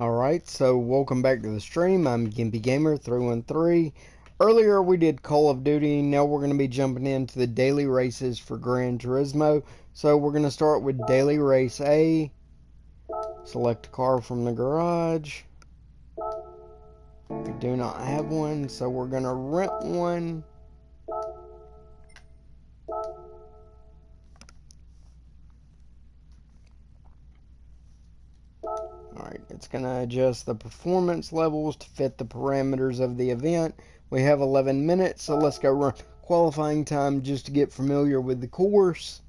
Alright, so welcome back to the stream. I'm Gimpy Gamer 313. Earlier we did Call of Duty. Now we're going to be jumping into the daily races for Gran Turismo. So we're going to start with Daily Race A. Select a car from the garage. We do not have one, so we're going to rent one. Alright, it's going to adjust the performance levels to fit the parameters of the event. We have 11 minutes, so let's go run qualifying time just to get familiar with the course.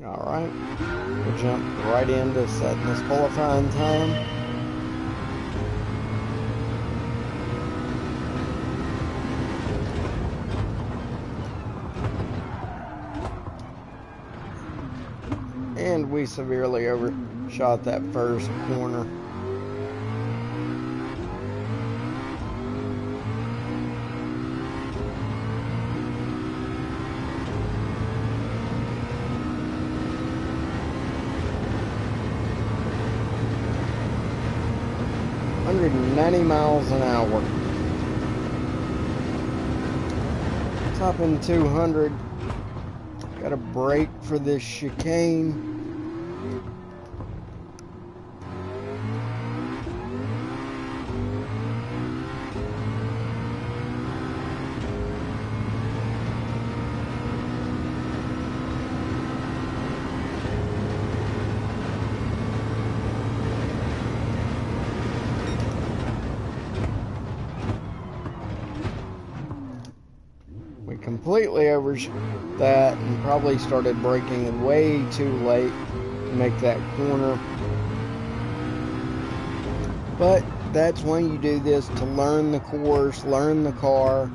Alright, we'll jump right into setting this qualifying time. And we severely overshot that first corner. .90 miles an hour. Top in 200. Got to brake for this chicane. Completely overshot that and probably started braking way too late to make that corner. But that's why you do this, to learn the course, learn the car.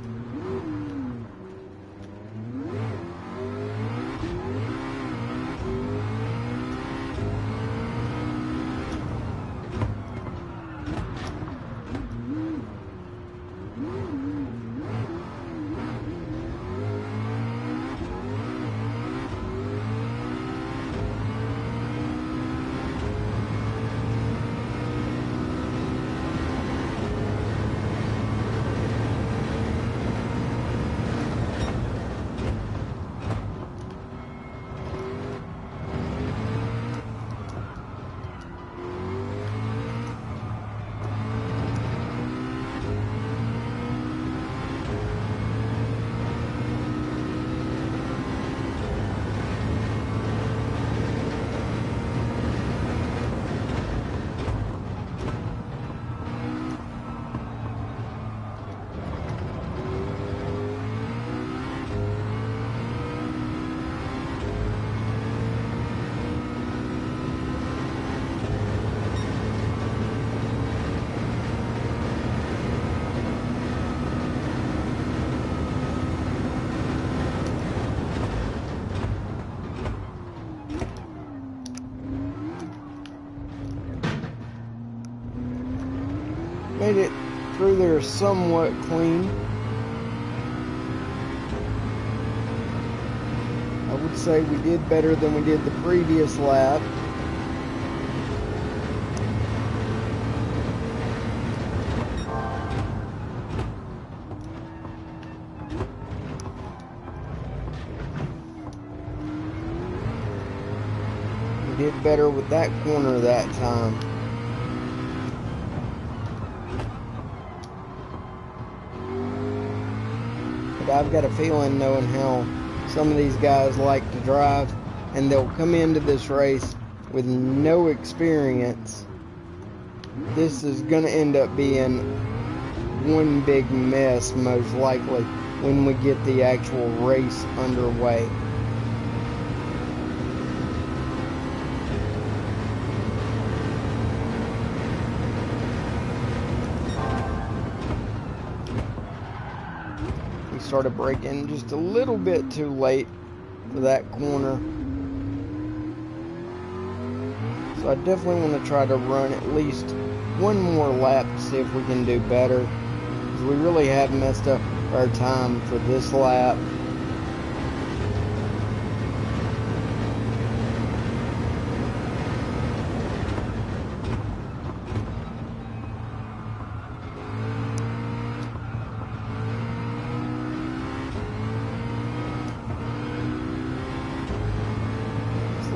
Made it through there somewhat clean. I would say we did better than we did the previous lap. We did better with that corner that time. I've got a feeling, knowing how some of these guys like to drive, and they'll come into this race with no experience, this is going to end up being one big mess, most likely, when we get the actual race underway. started braking just a little bit too late for that corner. So I definitely want to try to run at least one more lap to see if we can do better. Because we really have messed up our time for this lap.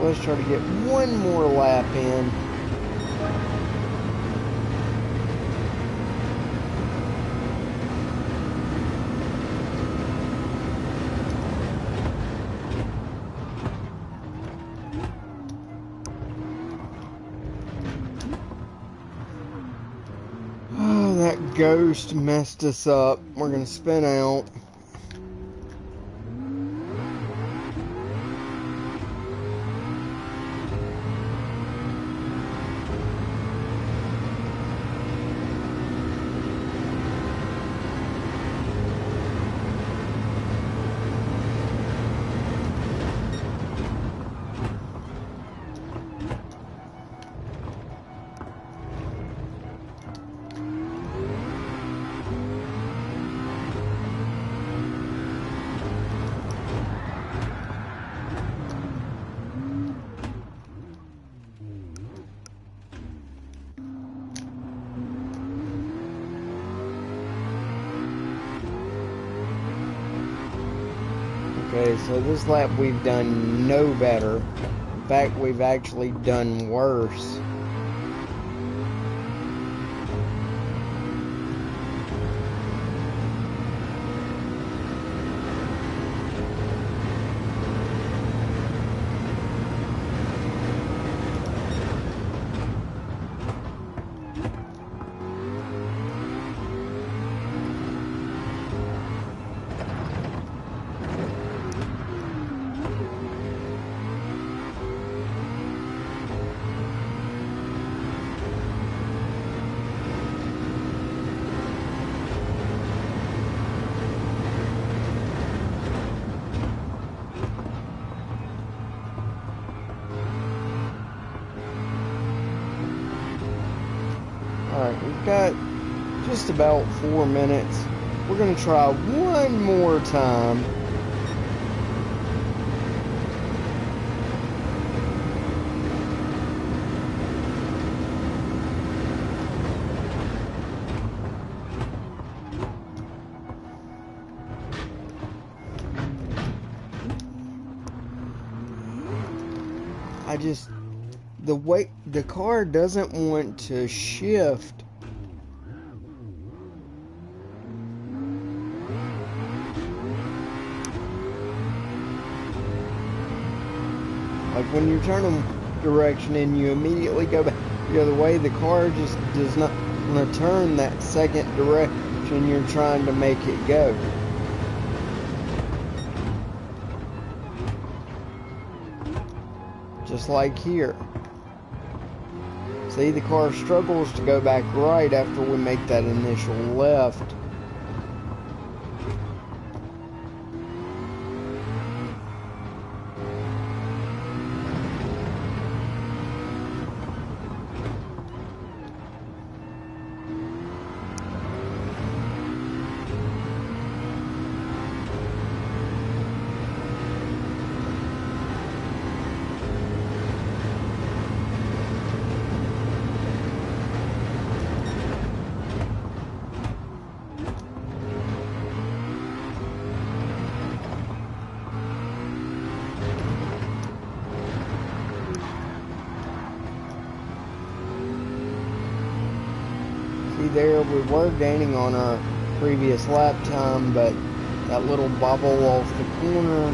Let's try to get one more lap in. Oh, that ghost messed us up. We're gonna spin out. Okay, so this lap we've done no better. In fact, we've actually done worse. Alright, we've got just about 4 minutes. We're going to try one more time. The way the car doesn't want to shift. Like when you turn them direction and you immediately go back the other way, the car just does not want to turn that second direction you're trying to make it go. Just like here. See, the car struggles to go back right after we make that initial left. There we were gaining on our previous lap time, but that little bubble off the corner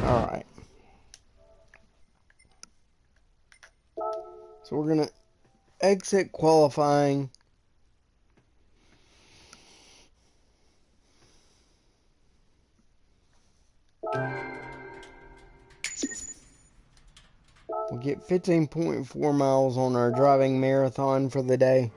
Alright. So we're going to exit qualifying We'll get 15.4 miles on our driving marathon for the day.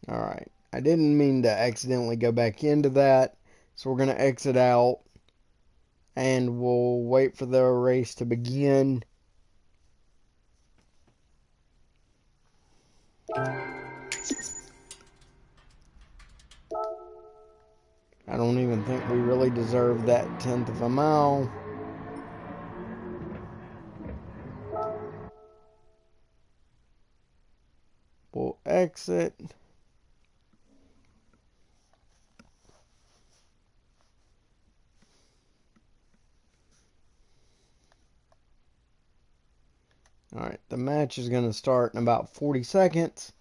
Alright, I didn't mean to accidentally go back into that, so we're going to exit out and we'll wait for the race to begin. I don't even think we really deserve that 1/10 of a mile. We'll exit. Alright, the match is going to start in about 40 seconds.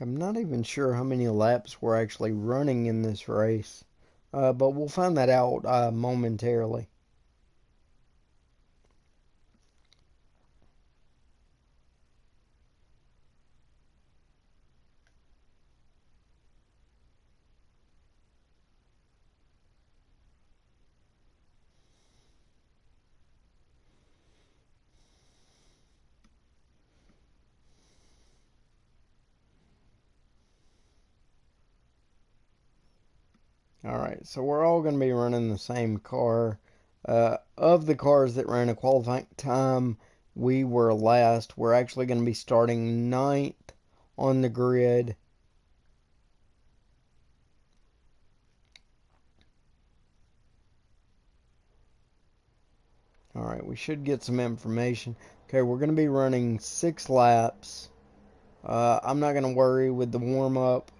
I'm not even sure how many laps we're actually running in this race, but we'll find that out momentarily. Alright, so we're all going to be running the same car. Of the cars that ran a qualifying time, we were last. We're actually going to be starting 9th on the grid. Alright, we should get some information. Okay, we're going to be running 6 laps. I'm not going to worry with the warm-up.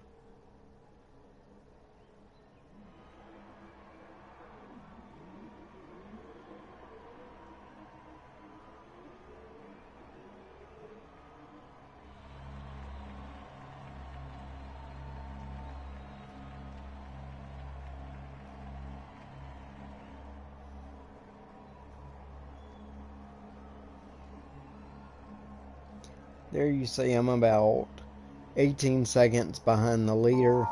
There you see I'm about 18 seconds behind the leader,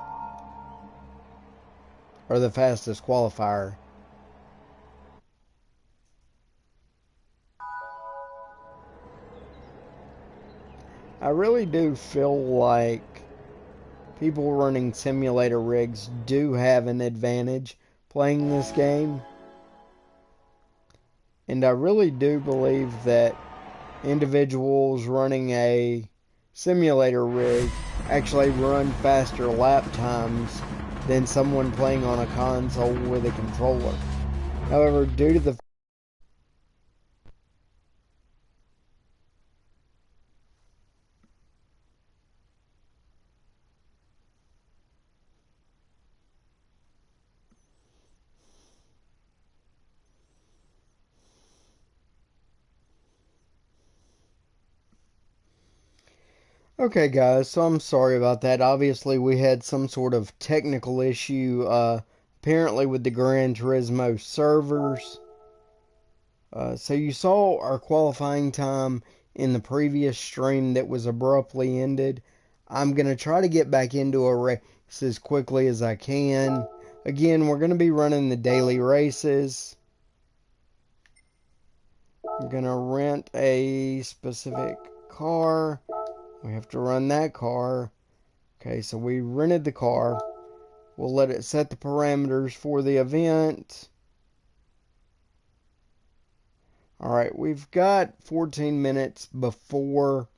or the fastest qualifier. I really do feel like people running simulator rigs do have an advantage playing this game. And I really do believe that individuals running a simulator rig actually run faster lap times than someone playing on a console with a controller. However, due to the Okay, guys, so I'm sorry about that. Obviously, we had some sort of technical issue, apparently with the Gran Turismo servers. So you saw our qualifying time in the previous stream that was abruptly ended. I'm going to try to get back into a race as quickly as I can. Again, we're going to be running the daily races. I'm going to rent a specific car. We have to run that car. Okay, so we rented the car. We'll let it set the parameters for the event. Alright, we've got 14 minutes before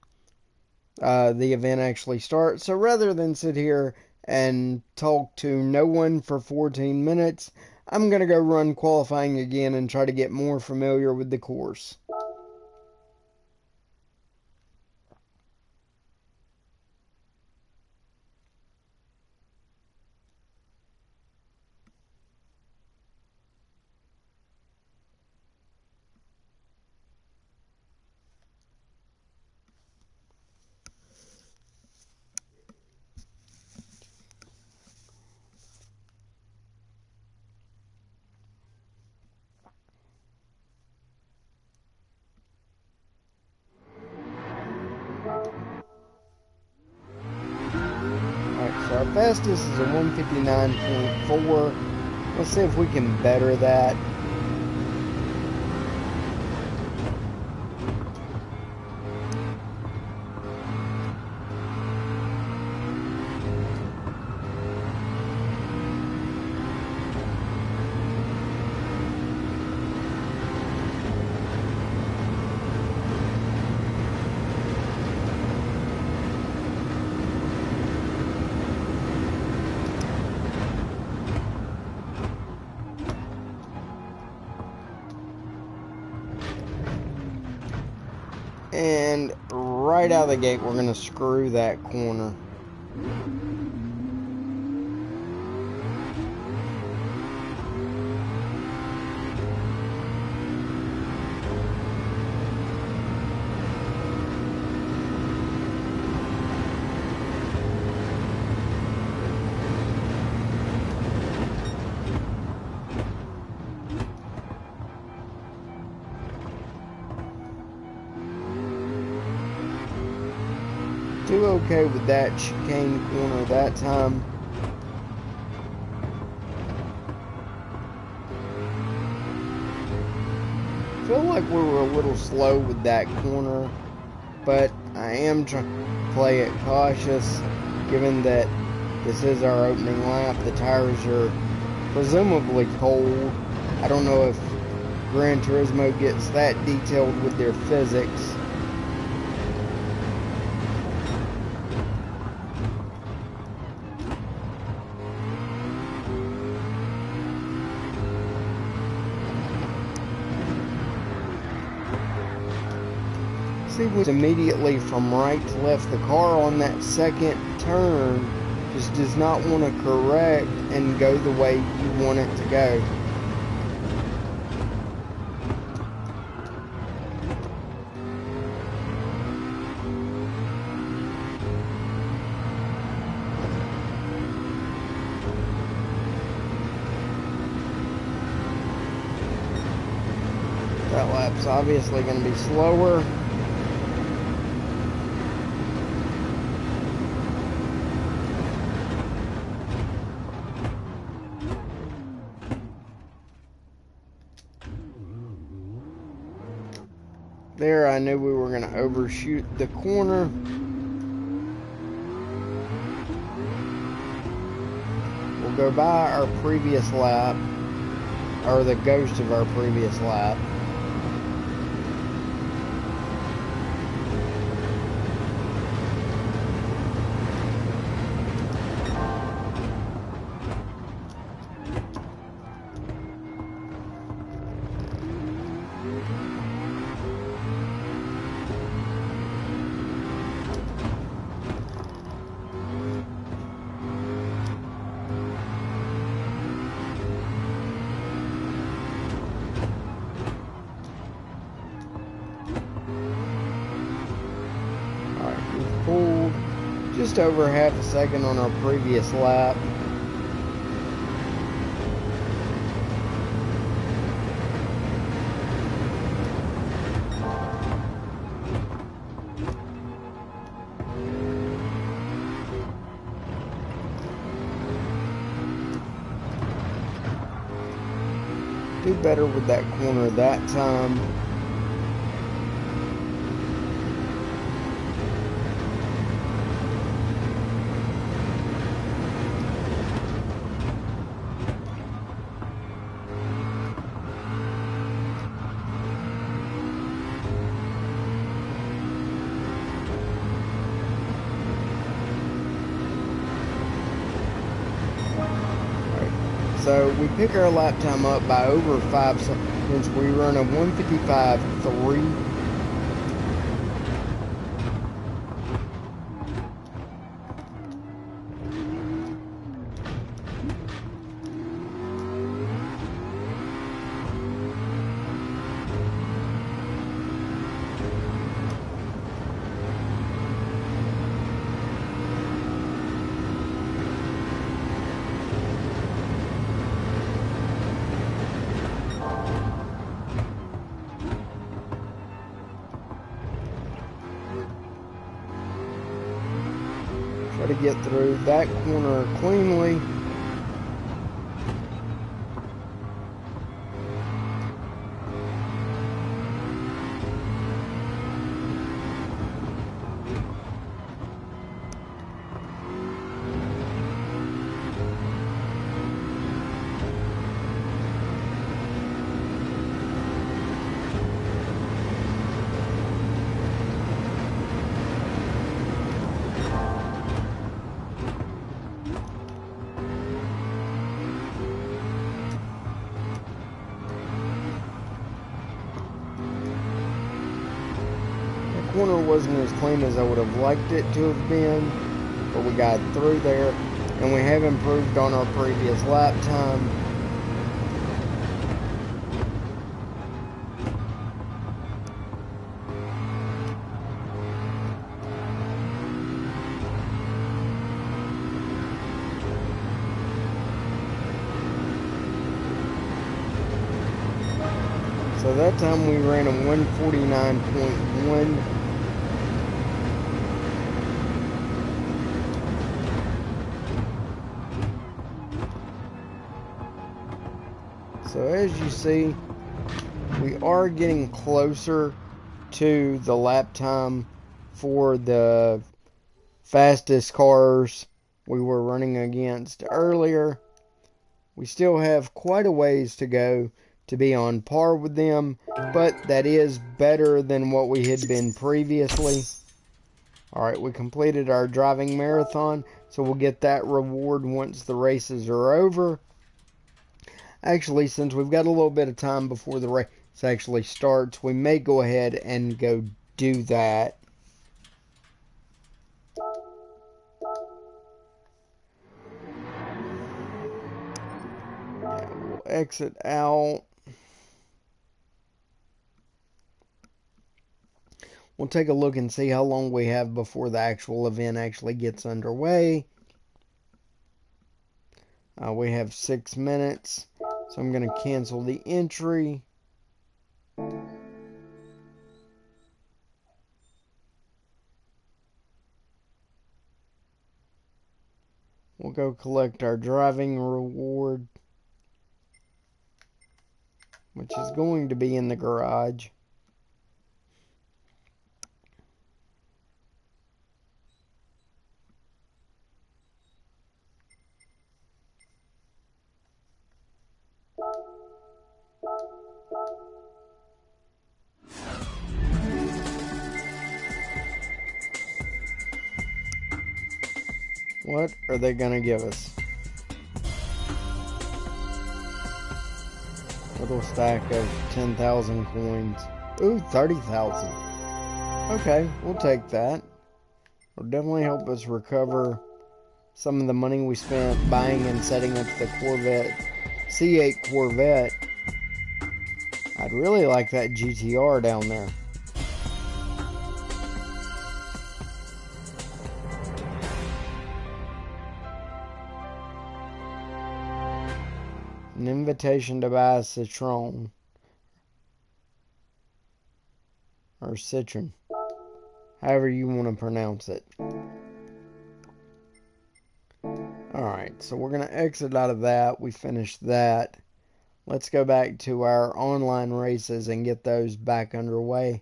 the event actually starts. So rather than sit here and talk to no one for 14 minutes, I'm going to go run qualifying again and try to get more familiar with the course. So our fastest is a 159.4. Let's see if we can better that. And right out of the gate, we're going to screw that corner. Do okay with that chicane corner that time. Feel like we were a little slow with that corner, but I am trying to play it cautious, given that this is our opening lap. The tires are presumably cold. I don't know if Gran Turismo gets that detailed with their physics. See, was immediately from right to left. The car on that second turn just does not want to correct and go the way you want it to go. That lap's obviously going to be slower. There, I knew we were going to overshoot the corner. We'll go by our previous lap, or the ghost of our previous lap. Pulled just over half a second on our previous lap. Do better with that corner that time. So we pick our lap time up by over 5 seconds. We run a 1:55.3. get through that corner cleanly. Corner wasn't as clean as I would have liked it to have been, but we got through there, and we have improved on our previous lap time. So that time we ran a 149.1. So as you see, we are getting closer to the lap time for the fastest cars we were running against earlier. We still have quite a ways to go to be on par with them, but that is better than what we had been previously. Alright, we completed our driving marathon, so we'll get that reward once the races are over. Actually, since we've got a little bit of time before the race actually starts, we may go ahead and go do that. We'll exit out. We'll take a look and see how long we have before the actual event actually gets underway. We have 6 minutes, so I'm going to cancel the entry. We'll go collect our driving reward, which is going to be in the garage. What are they going to give us? Little stack of 10,000 coins. Ooh, 30,000. Okay, we'll take that. It'll definitely help us recover some of the money we spent buying and setting up the Corvette, C8 Corvette. I'd really like that GTR down there. An invitation to buy a Citroen. Or Citron. However you want to pronounce it. Alright, so we're going to exit out of that. We finished that. Let's go back to our online races and get those back underway.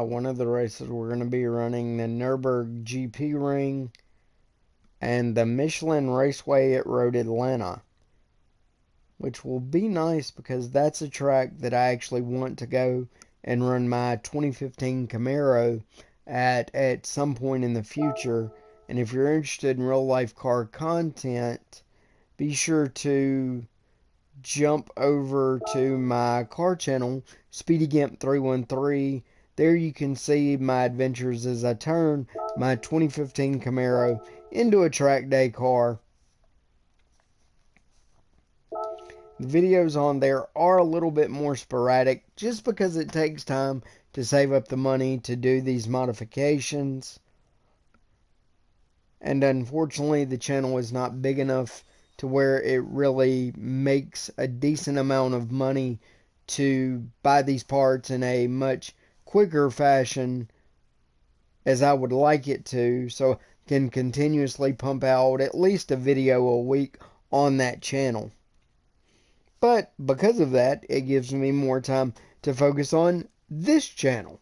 One of the races we're going to be running the Nürburgring GP Ring and the Michelin Raceway at Road Atlanta, which will be nice because that's a track that I actually want to go and run my 2015 Camaro at some point in the future. And if you're interested in real life car content, be sure to jump over to my car channel, SpeedyGimp313. There you can see my adventures as I turn my 2015 Camaro into a track day car. The videos on there are a little bit more sporadic just because it takes time to save up the money to do these modifications. And unfortunately, the channel is not big enough to where it really makes a decent amount of money to buy these parts in a much quicker fashion as I would like it to, so I can continuously pump out at least a video a week on that channel. But because of that, it gives me more time to focus on this channel.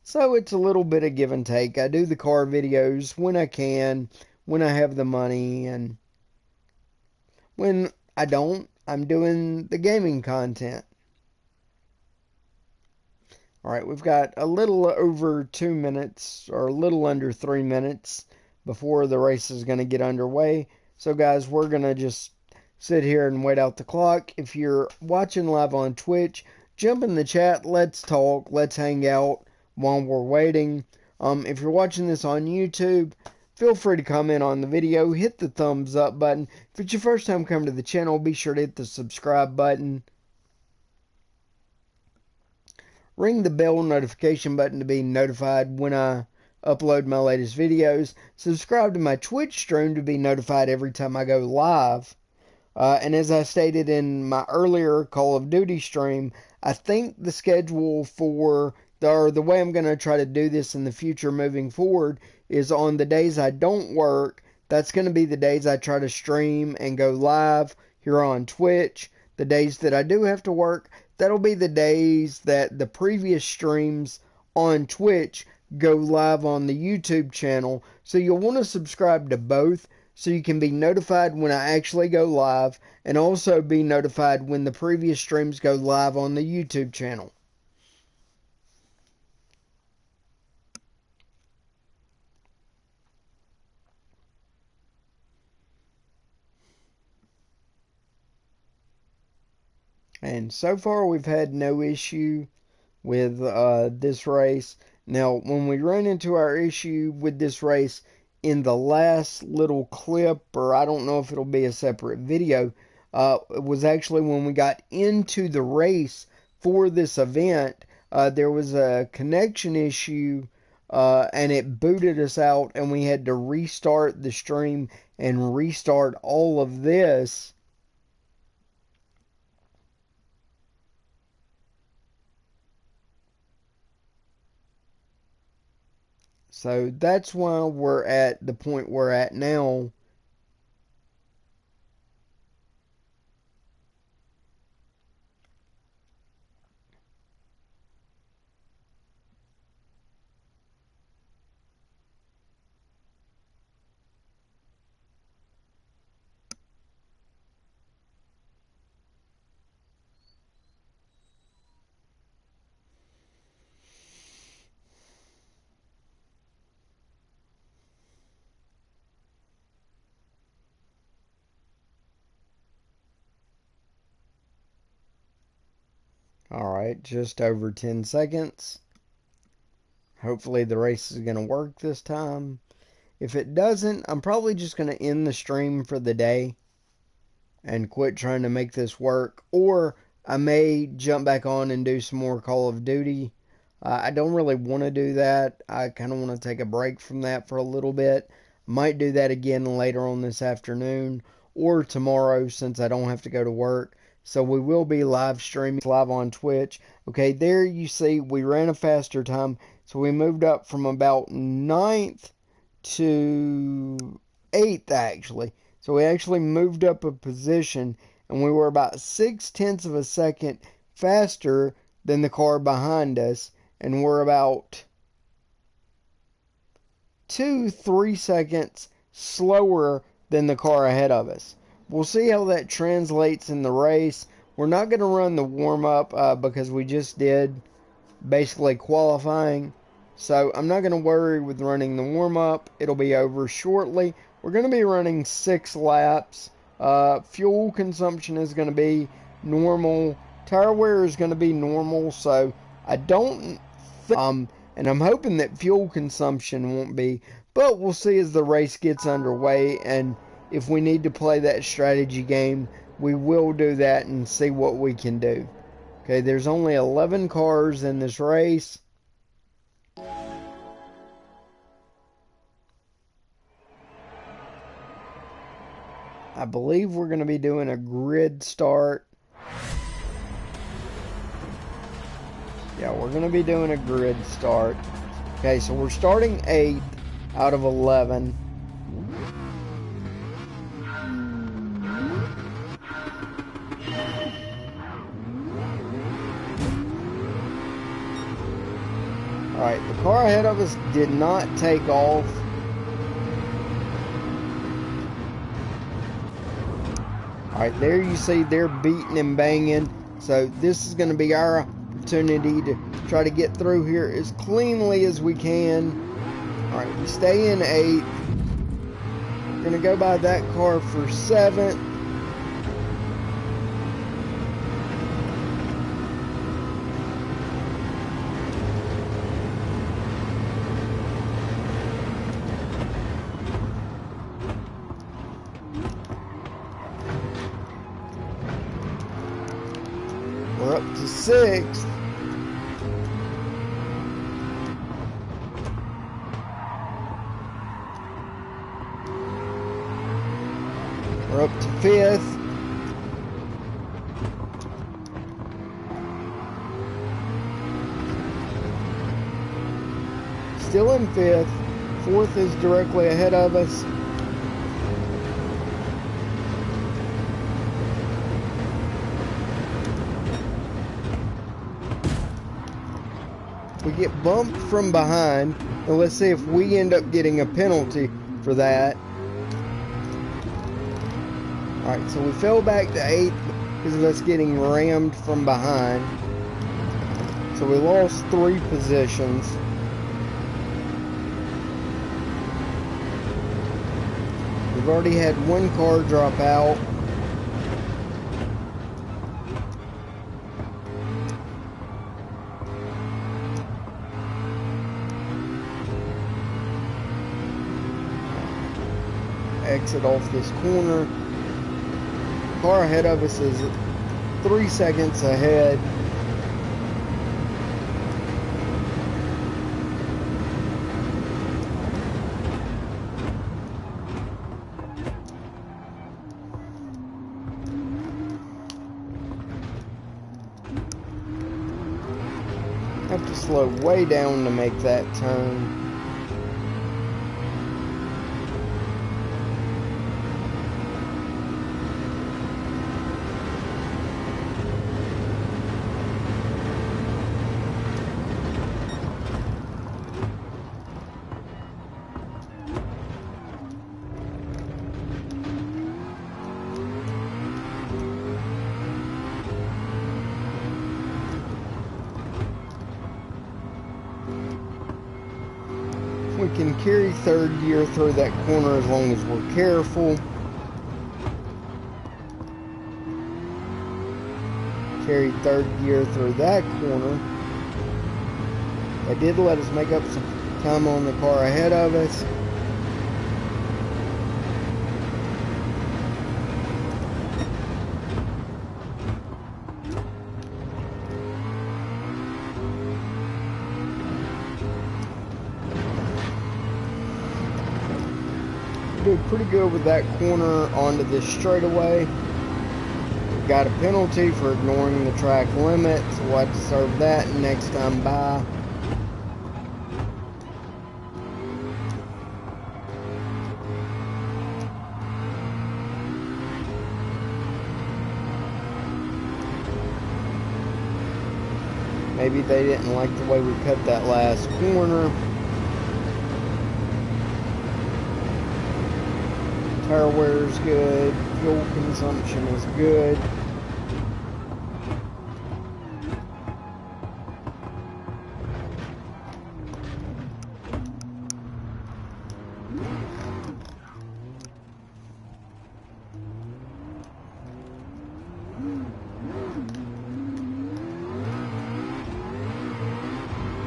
So it's a little bit of give and take. I do the car videos when I can, when I have the money, and when I don't, I'm doing the gaming content. Alright, we've got a little over 2 minutes, or a little under 3 minutes, before the race is going to get underway. So guys, we're going to just sit here and wait out the clock. If you're watching live on Twitch, jump in the chat, let's talk, let's hang out while we're waiting. If you're watching this on YouTube, feel free to comment on the video, hit the thumbs up button. If it's your first time coming to the channel, be sure to hit the subscribe button. Ring the bell notification button to be notified when I upload my latest videos. Subscribe to my Twitch stream to be notified every time I go live. And as I stated in my earlier Call of Duty stream, I think the schedule for the way I'm going to try to do this in the future moving forward is on the days I don't work. That's going to be the days I try to stream and go live here on Twitch. The days that I do have to work, that'll be the days that the previous streams on Twitch go live on the YouTube channel. So you'll want to subscribe to both so you can be notified when I actually go live, and also be notified when the previous streams go live on the YouTube channel. And so far we've had no issue with this race. Now, when we run into our issue with this race in the last little clip, or I don't know if it'll be a separate video, it was actually when we got into the race for this event. There was a connection issue, and it booted us out, and we had to restart the stream and restart all of this. So that's why we're at the point we're at now. Alright, just over 10 seconds. Hopefully the race is going to work this time. If it doesn't, I'm probably just going to end the stream for the day and quit trying to make this work. Or I may jump back on and do some more Call of Duty. I don't really want to do that. I kind of want to take a break from that for a little bit. Might do that again later on this afternoon or tomorrow, since I don't have to go to work. So we will be live streaming live on Twitch. Okay, there you see we ran a faster time. So we moved up from about 9th to 8th actually. So we actually moved up a position, and we were about 0.6 of a second faster than the car behind us, and we're about 2-3 seconds slower than the car ahead of us. We'll see how that translates in the race. We're not going to run the warm-up because we just did basically qualifying. So I'm not going to worry with running the warm-up. It'll be over shortly. We're going to be running 6 laps. Fuel consumption is going to be normal. Tire wear is going to be normal. So I don't think, and I'm hoping that fuel consumption won't be. But we'll see as the race gets underway, and if we need to play that strategy game, we will do that and see what we can do. Okay, there's only 11 cars in this race. I believe we're going to be doing a grid start. Yeah, we're going to be doing a grid start. Okay, so we're starting 8th out of 11. Alright, the car ahead of us did not take off. Alright, there you see they're beating and banging. So this is going to be our opportunity to try to get through here as cleanly as we can. Alright, we stay in 8th. We're going to go by that car for 7th. We're up to 6th. We're up to 5th. Still in 5th. 4th is directly ahead of us. We get bumped from behind, and let's see if we end up getting a penalty for that. Alright, so we fell back to 8th because of us getting rammed from behind. So we lost 3 positions. We've already had 1 car drop out. Exit off this corner. Car ahead of us is 3 seconds ahead. Have to slow way down to make that turn. We can carry 3rd gear through that corner as long as we're careful. Carry 3rd gear through that corner. They did let us make up some time on the car ahead of us. Did pretty good with that corner onto this straightaway. Got a penalty for ignoring the track limit, so we'll have to serve that next time by. Maybe they didn't like the way we cut that last corner. Tire wear is good, fuel consumption is good.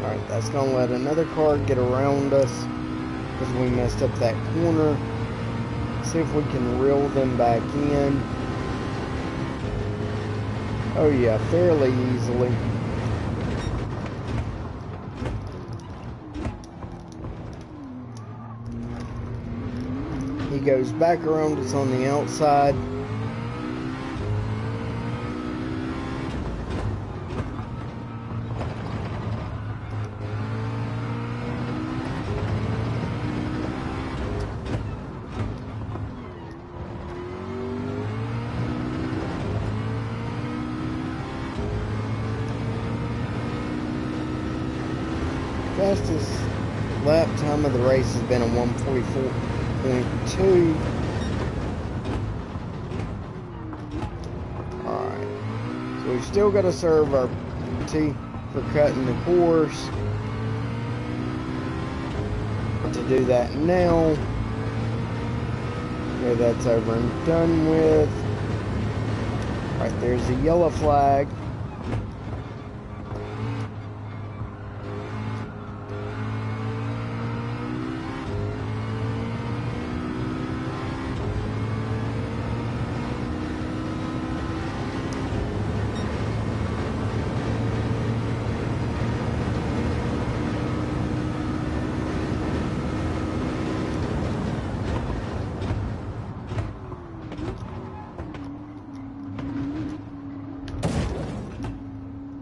Alright, that's going to let another car get around us because we messed up that corner. See if we can reel them back in. Oh yeah, fairly easily. He goes back around us on the outside. Fastest lap time of the race has been a 1:44.2. Alright. So we've still got to serve our penalty for cutting the course. To do that now. Okay, that's over and done with. Alright, there's a yellow flag.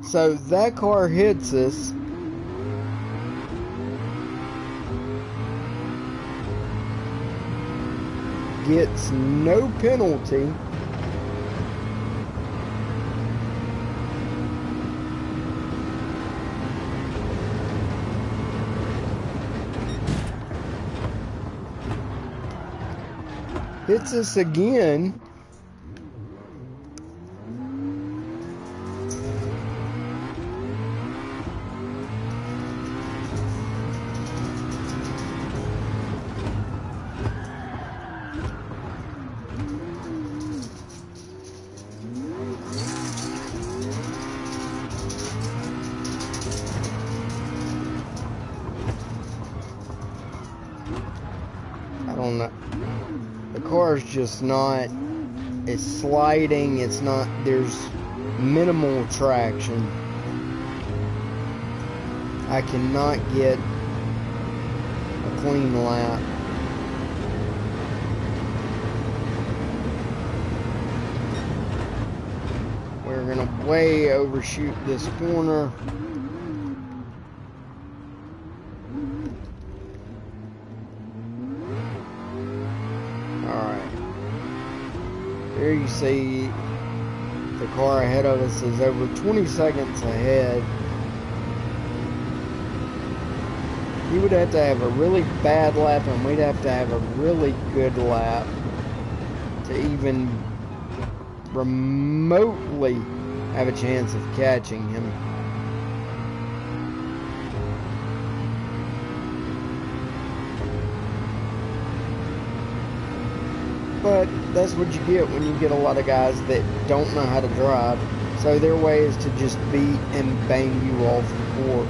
So that car hits us. Gets no penalty. Hits us again. I don't know. The car's just not, it's sliding, it's not, there's minimal traction. I cannot get a clean lap. We're gonna way overshoot this corner. Here you see the car ahead of us is over 20 seconds ahead. He would have to have a really bad lap and we'd have to have a really good lap to even remotely have a chance of catching him. But that's what you get when you get a lot of guys that don't know how to drive. So their way is to just beat and bang you off the course.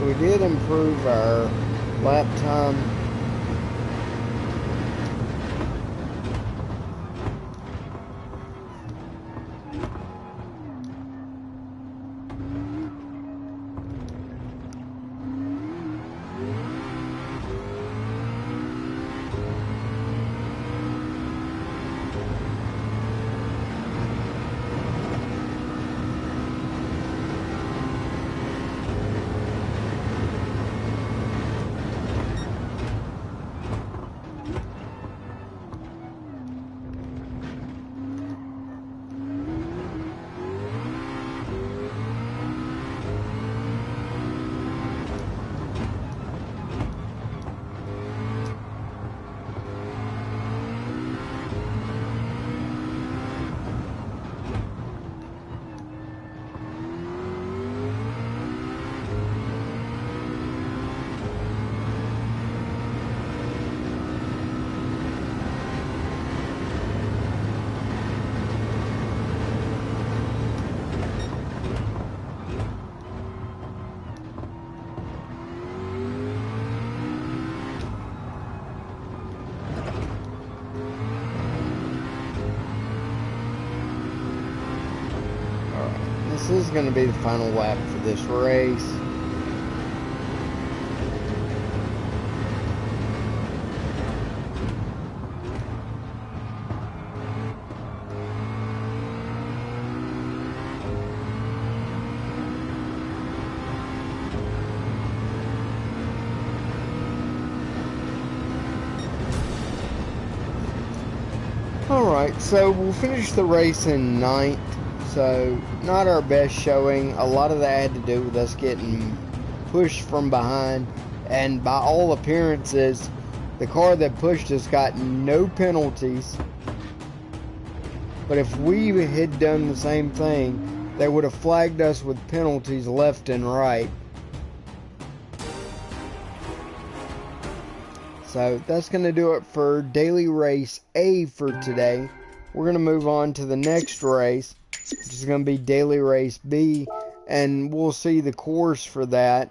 so we did improve our lap time. This is going to be the final lap for this race. Alright, so we'll finish the race in 9th. So, not our best showing. A lot of that had to do with us getting pushed from behind. And by all appearances, the car that pushed us got no penalties. But if we had done the same thing, they would have flagged us with penalties left and right. So, that's going to do it for Daily Race A for today. We're going to move on to the next race, which is going to be Daily Race B, and we'll see the course for that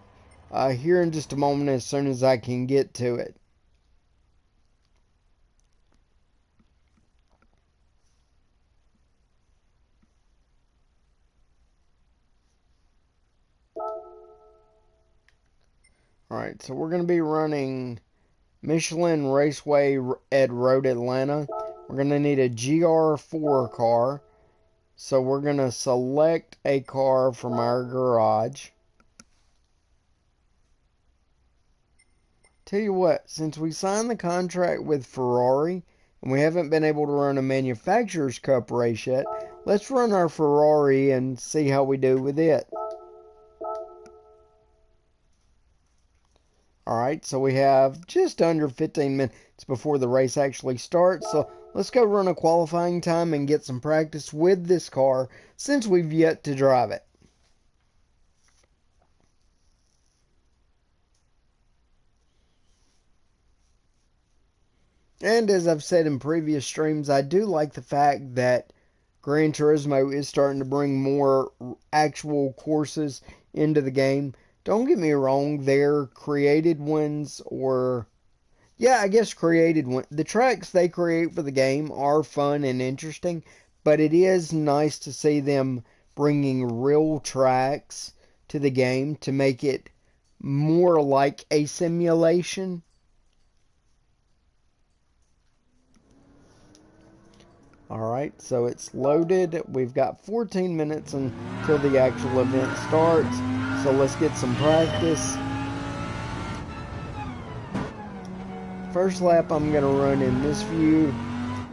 here in just a moment as soon as I can get to it. Alright, so we're going to be running Michelin Raceway at Road Atlanta. We're going to need a GR4 car. So we're going to select a car from our garage. Tell you what, since we signed the contract with Ferrari and we haven't been able to run a Manufacturers Cup race yet, let's run our Ferrari and see how we do with it. Alright, so we have just under 15 minutes before the race actually starts, so let's go run a qualifying time and get some practice with this car since we've yet to drive it. And as I've said in previous streams, I do like the fact that Gran Turismo is starting to bring more actual courses into the game. Don't get me wrong, they're created ones, or yeah, I guess created ones. The tracks they create for the game are fun and interesting, but it is nice to see them bringing real tracks to the game to make it more like a simulation. Alright, so it's loaded. We've got 14 minutes until the actual event starts. So let's get some practice. First lap I'm going to run in this view.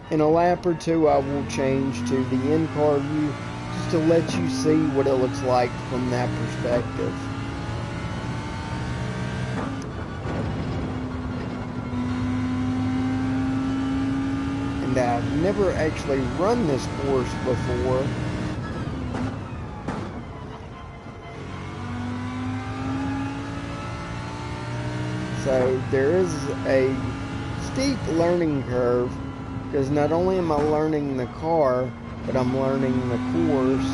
In a lap or two I will change to the in-car view just to let you see what it looks like from that perspective. And I've never actually run this course before. So there is a steep learning curve because not only am I learning the car, but I'm learning the course.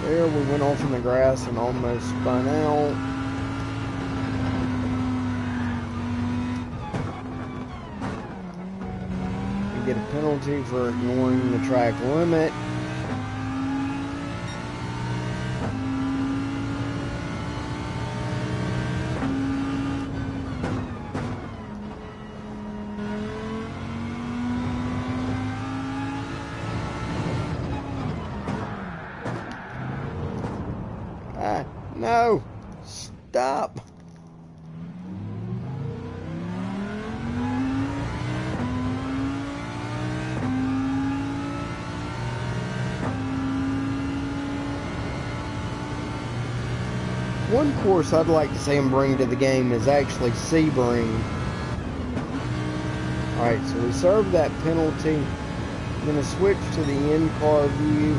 There, we went off in the grass and almost spun out. We get a penalty for ignoring the track limit. No! Stop! One course I'd like to see them bring to the game is actually Sebring. Alright, so we served that penalty. I'm going to switch to the in-car view.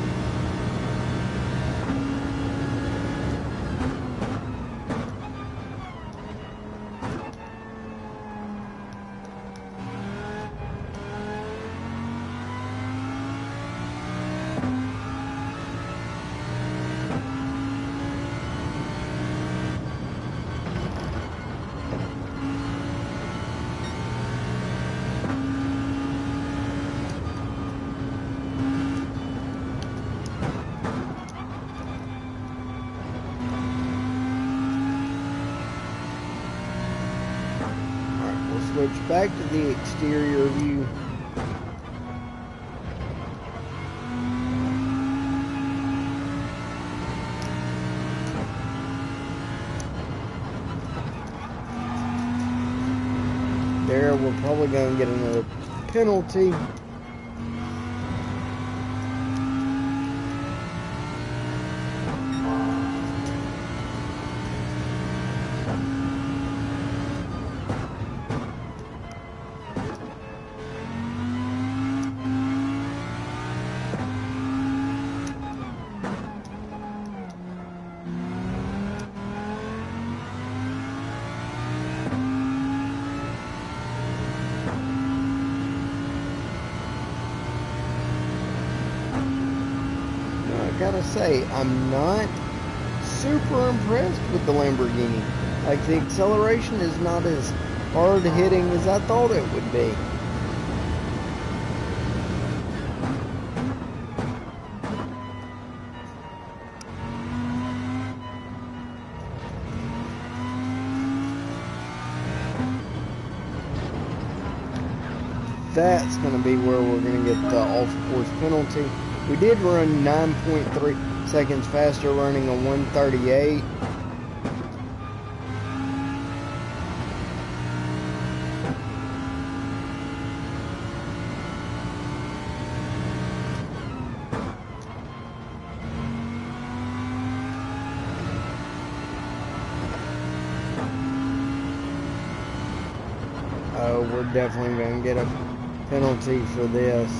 Switch back to the exterior view. There, we're probably going to get another penalty. Gotta say, I'm not super impressed with the Lamborghini. Like, the acceleration is not as hard hitting as I thought it would be. That's going to be where we're going to get the off-course penalty. We did run 9.3 seconds faster running a 138. Oh, we're definitely going to get a penalty for this.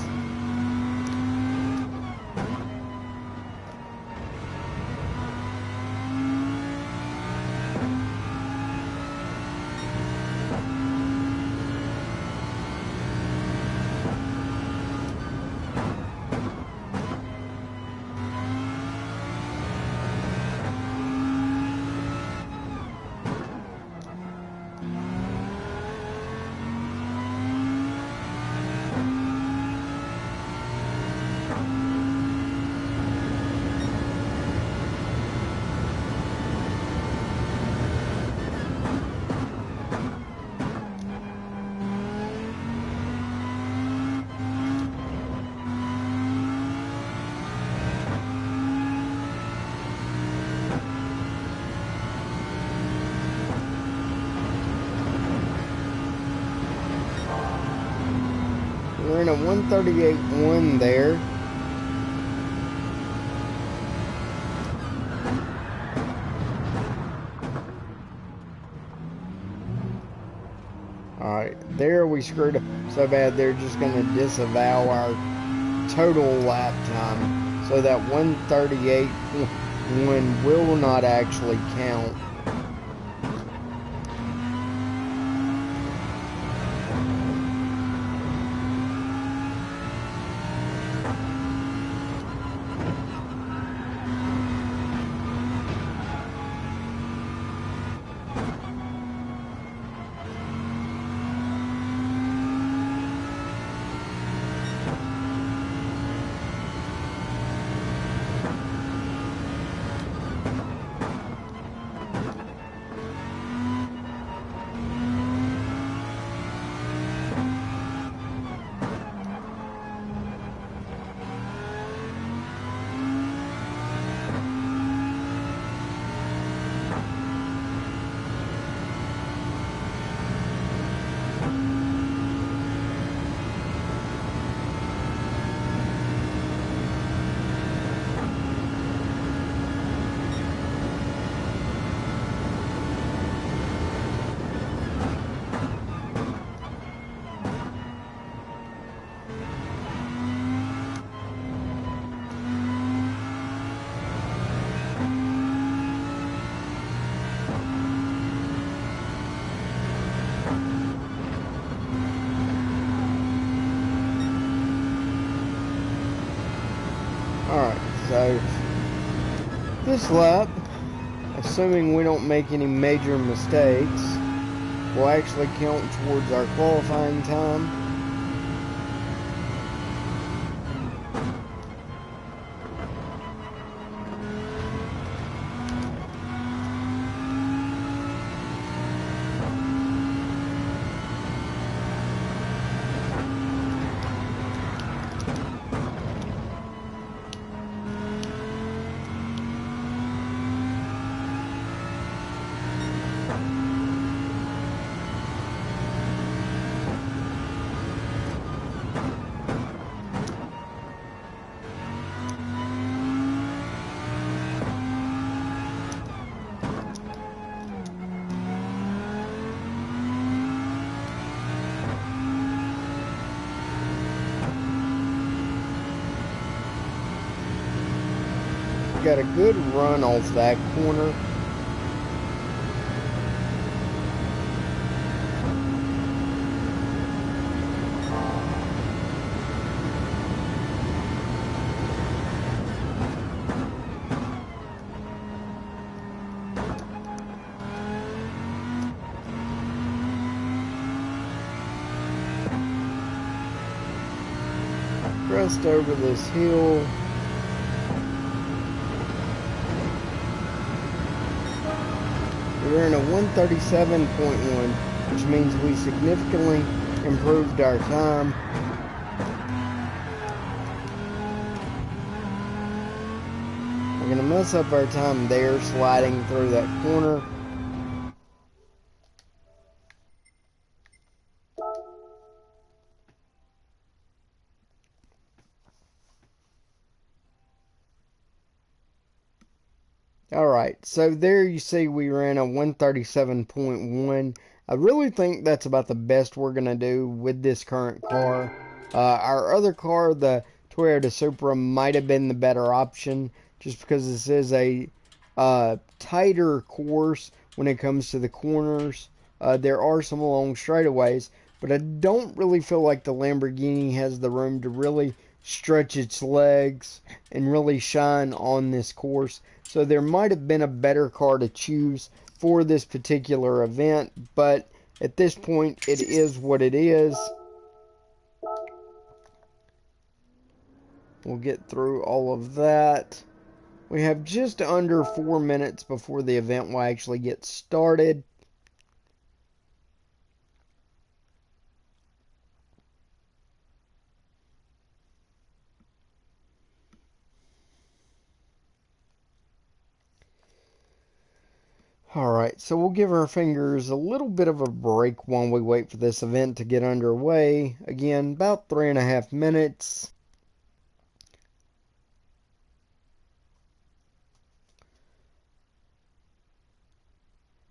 We're in a 138.1 there. Alright, there we screwed up so bad they're just going to disavow our total lap time. So that 138.1 will not actually count. Alright, so this lap, assuming we don't make any major mistakes, will actually count towards our qualifying time. Got a good run off that corner. Crest over this hill. We're in a 137.1, which means we significantly improved our time. We're going to mess up our time there, sliding through that corner. Alright, so there you see we ran a 137.1. I really think that's about the best we're going to do with this current car. Our other car, the Toyota Supra, might have been the better option, just because this is a tighter course when it comes to the corners. There are some long straightaways, but I don't really feel like the Lamborghini has the room to really stretch its legs and really shine on this course. So there might have been a better car to choose for this particular event, but at this point it is what it is. We'll get through all of that. We have just under 4 minutes before the event will actually get started. Alright, so we'll give our fingers a little bit of a break while we wait for this event to get underway. Again, about 3.5 minutes.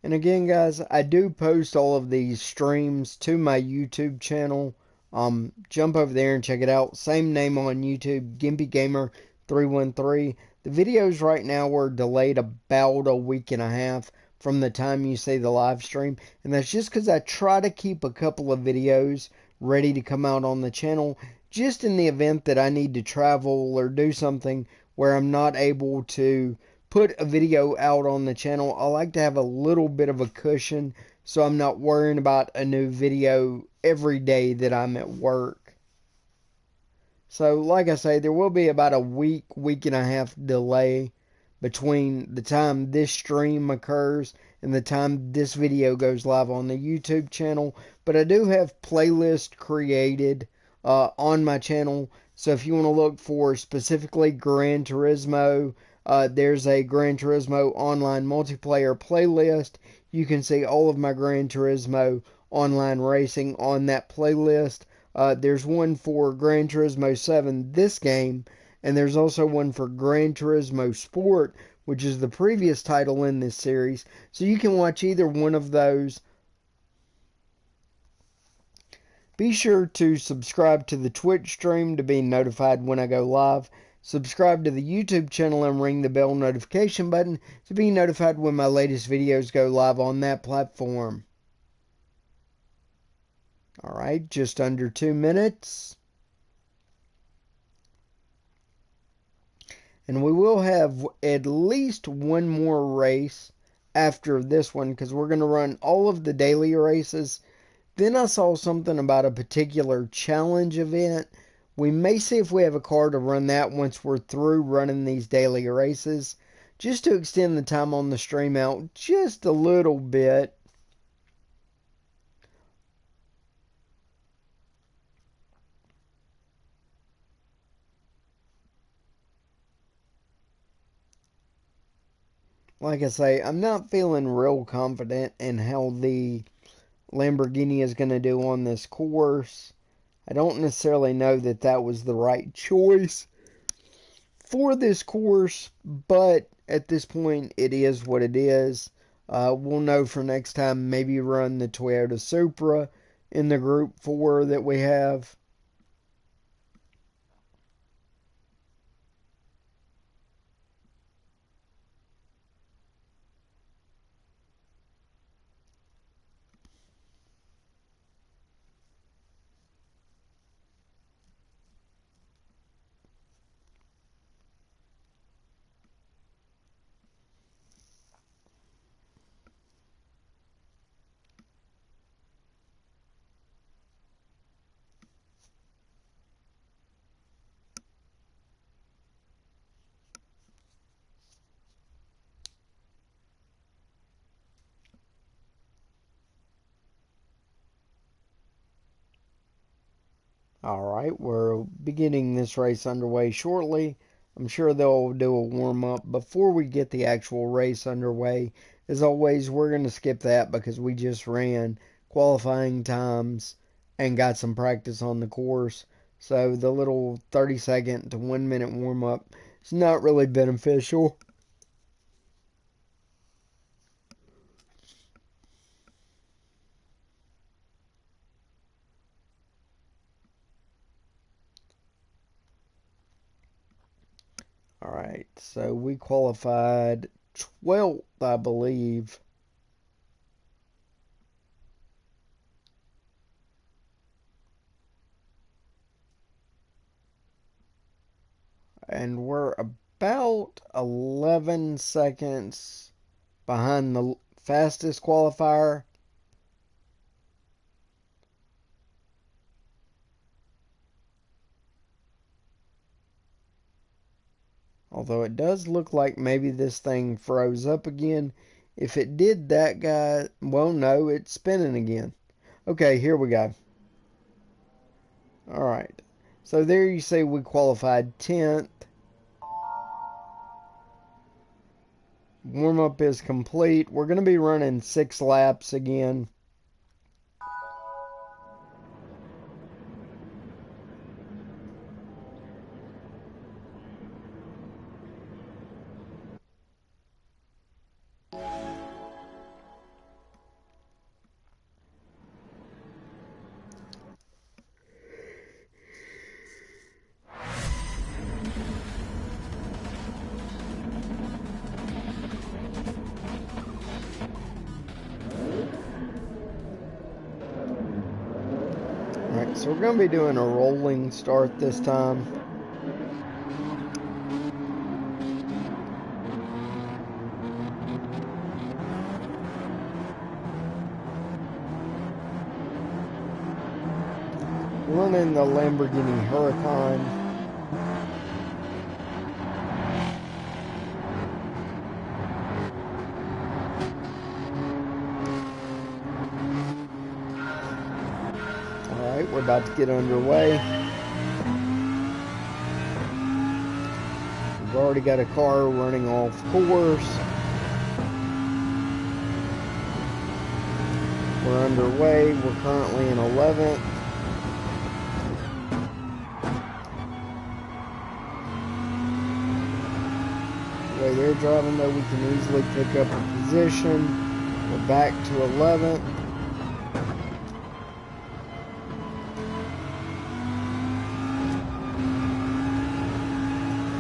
And again, guys, I do post all of these streams to my YouTube channel. Jump over there and check it out. Same name on YouTube, Gimpy Gamer 313. The videos right now are delayed about a week and a half from the time you see the live stream, and that's just because I try to keep a couple of videos ready to come out on the channel, just in the event that I need to travel or do something where I'm not able to put a video out on the channel. I like to have a little bit of a cushion so I'm not worrying about a new video every day that I'm at work. So like I say, there will be about a week and a half delay between the time this stream occurs and the time this video goes live on the YouTube channel. But I do have playlists created on my channel. So if you want to look for specifically Gran Turismo, there's a Gran Turismo online multiplayer playlist. You can see all of my Gran Turismo online racing on that playlist. There's one for Gran Turismo 7, this game, and there's also one for Gran Turismo Sport, which is the previous title in this series. So you can watch either one of those. Be sure to subscribe to the Twitch stream to be notified when I go live. Subscribe to the YouTube channel and ring the bell notification button to be notified when my latest videos go live on that platform. Alright, just under 2 minutes. And we will have at least one more race after this one because we're going to run all of the daily races. Then I saw something about a particular challenge event. We may see if we have a car to run that once we're through running these daily races, just to extend the time on the stream out just a little bit. Like I say, I'm not feeling real confident in how the Lamborghini is going to do on this course. I don't necessarily know that that was the right choice for this course, but at this point, it is what it is. We'll know for next time, maybe run the Toyota Supra in the Group 4 that we have. Alright, we're beginning this race underway shortly. I'm sure they'll do a warm-up before we get the actual race underway. As always, we're going to skip that because we just ran qualifying times and got some practice on the course. So the little 30-second to 1-minute warm-up is not really beneficial. Alright, so we qualified 12th, I believe. And we're about 11 seconds behind the fastest qualifier. Although it does look like maybe this thing froze up again. If it did that, guy, well, no, it's spinning again. Okay, here we go. Alright. So there you see we qualified 10th. Warm-up is complete. We're going to be running 6 laps again. Alright, so we're going to be doing a rolling start this time. Running the Lamborghini Huracan. Alright, we're about to get underway. We've already got a car running off course. We're underway. We're currently in 11th. The way they're driving, though, we can easily pick up a position. We're back to 11th.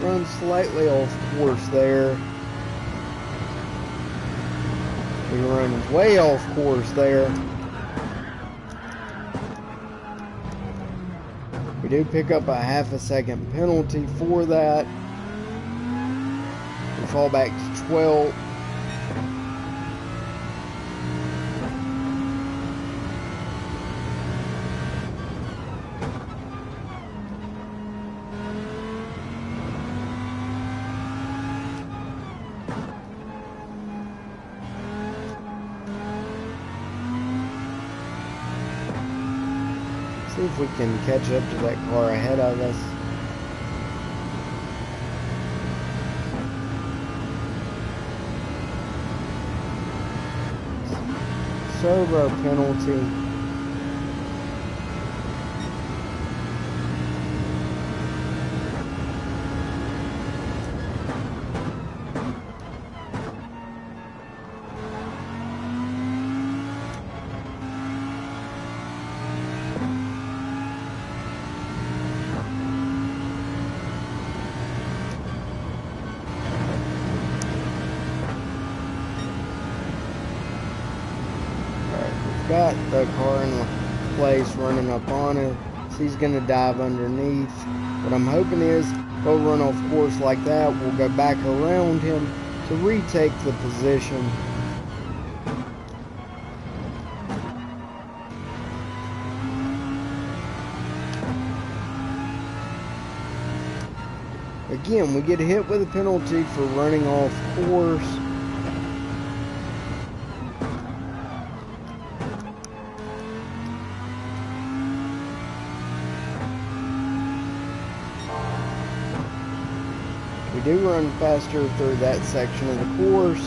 Run slightly off course there. We run way off course there. We do pick up a half a second penalty for that. fall back to 12th. See if we can catch up to that car ahead of us. Serve our penalty. Got the car in place running up on it, so he's going to dive underneath. What I'm hoping is he'll run off course like that. We'll go back around him to retake the position. Again, we get hit with a penalty for running off course. We do run faster through that section of the course.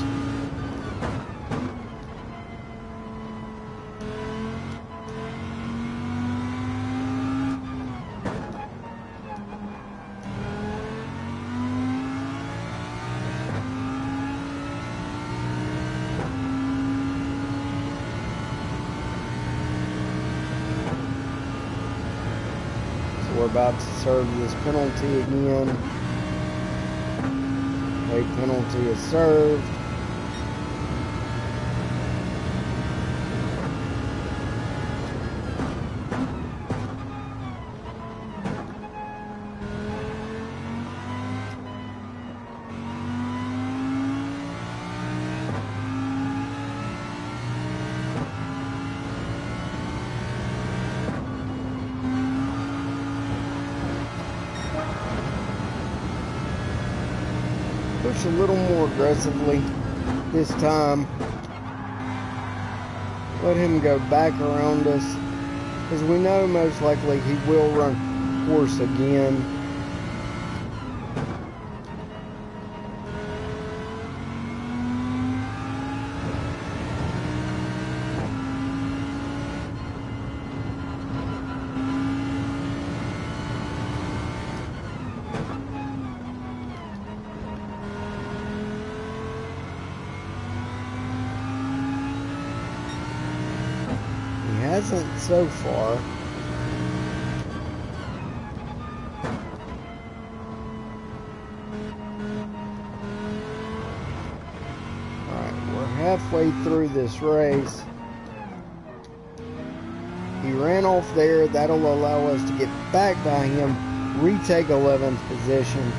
So we're about to serve this penalty again. A penalty is served. Push a little more aggressively this time. Let him go back around us, as we know most likely he will run course again. Hasn't so far. Alright, we're halfway through this race. He ran off there. That'll allow us to get back by him, retake 11th position.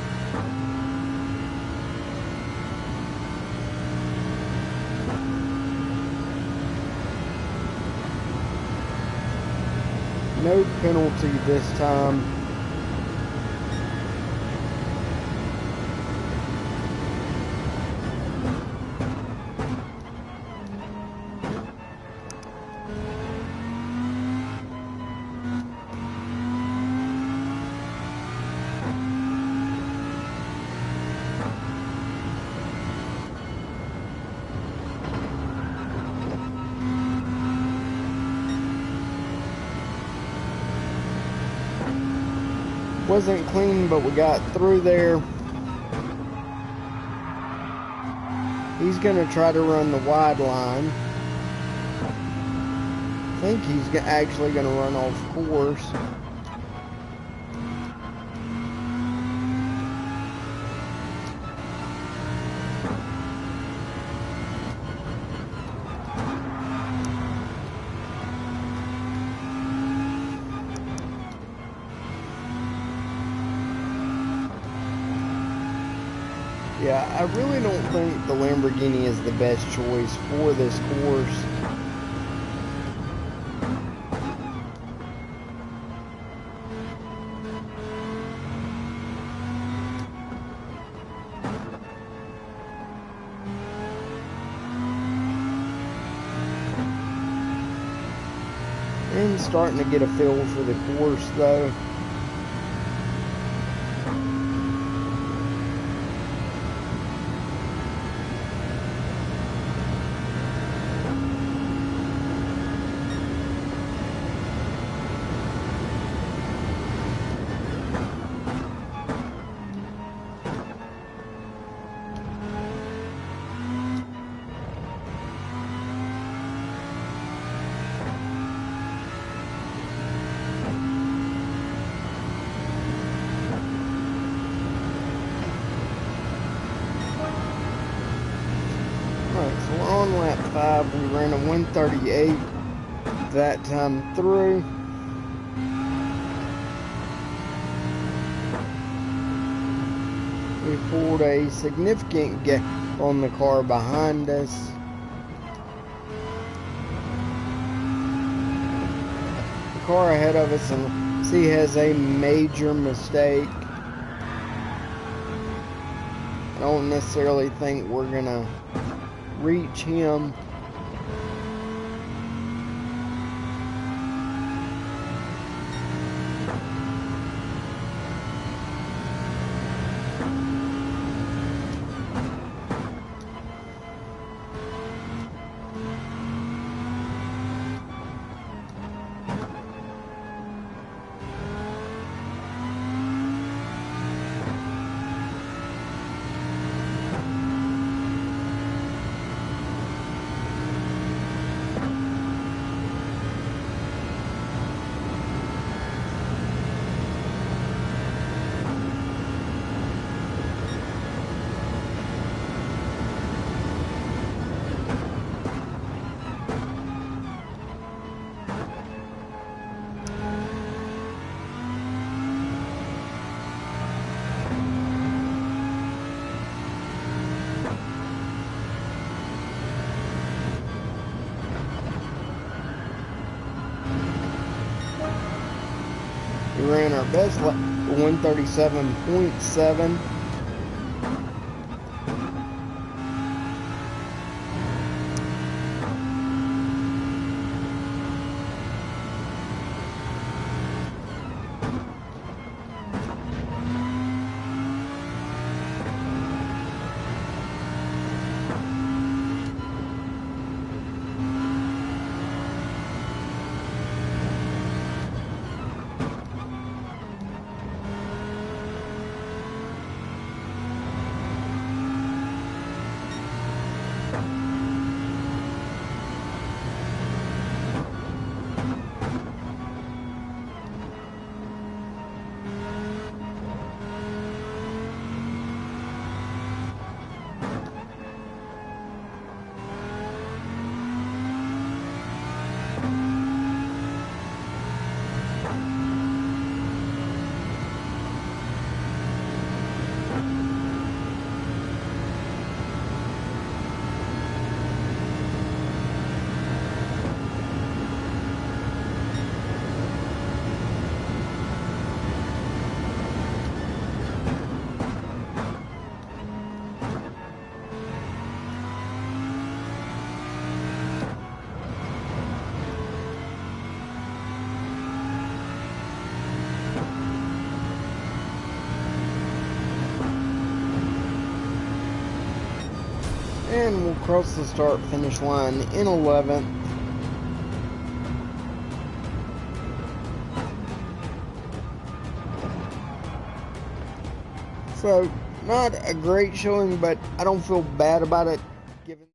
No penalty this time. Wasn't clean, but we got through there. He's going to try to run the wide line. I think he's actually going to run off course. Yeah, I really don't think the Lamborghini is the best choice for this course. And starting to get a feel for the course though. Alright, so we're on lap 5. We ran a 138 that time through. We pulled a significant gap on the car behind us. The car ahead of us, and see, has a major mistake. I don't necessarily think we're gonna reach him. We ran our best lap, 137.7. And we'll cross the start finish line in 11th. So, not a great showing, but I don't feel bad about it given